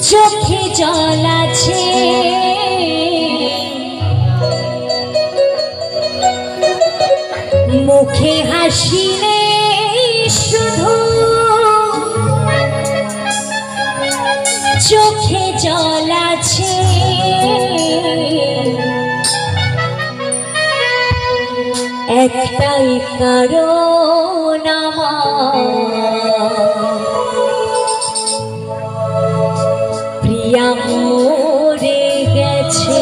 চোখে জল আছে মুখে হাসি নেই শুধু চোখে জল আছে একটাই কারণ প্রিয়া মরে গেছে।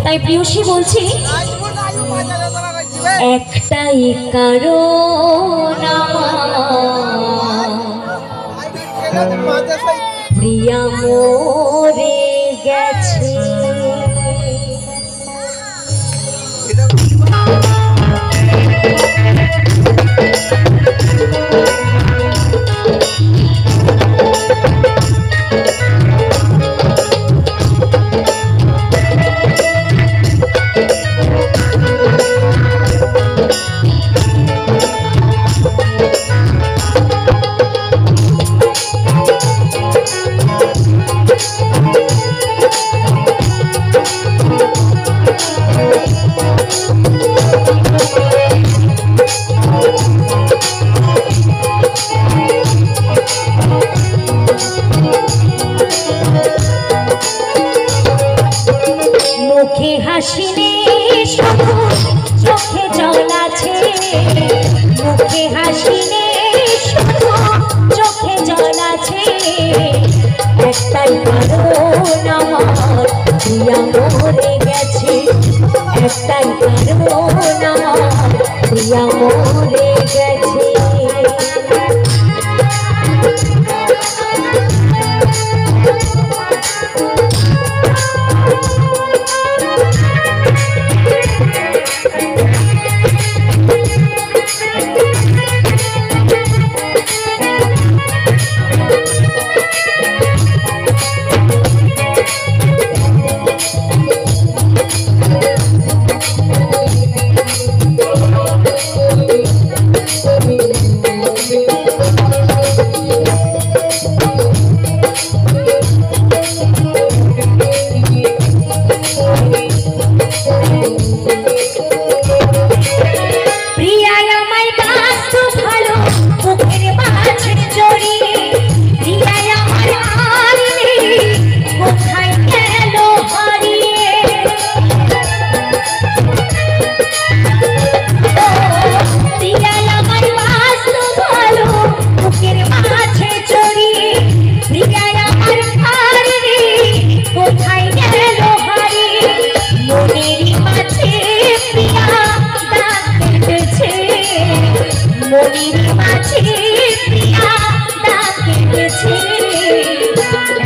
তাই প্রিয়সী বলছি একটাই কারণ প্রিয়া মরে গেছে। মুখে হাসি নেই শুধু চোখে জল আছে মুখে হাসি নেই শুধু চোখে জল আছে একটাই কারণ আমার প্রিয়া মরে গেছে একটাই কারণ আমার প্রিয়া মরে গেছে।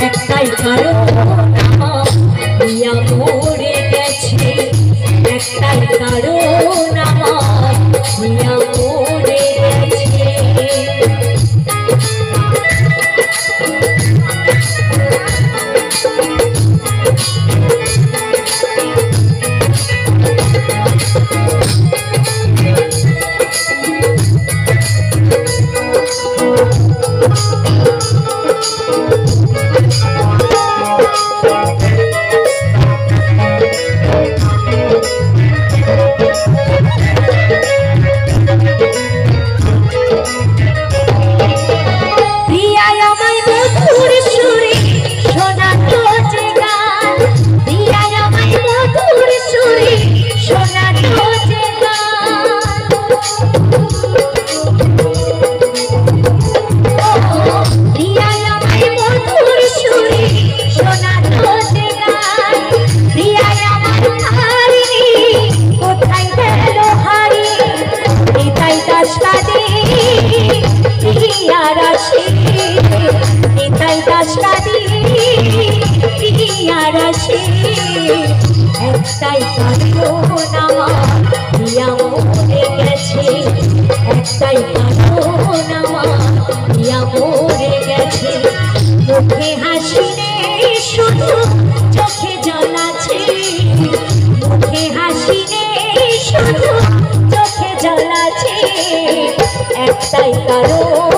একটাই কারণ প্রিয়া মরে গেছে একটাই কারণ আমার প্রিয়া মরে গেছে। একটাই কারণ আমার প্রিয়া মরে গেছে একটাই কারণ আমার প্রিয়া মরে গেছে মুখে হাসি নেই শুধু চোখে জল আছে মুখে হাসি নেই শুধু চোখে জল আছে একটাই কারণ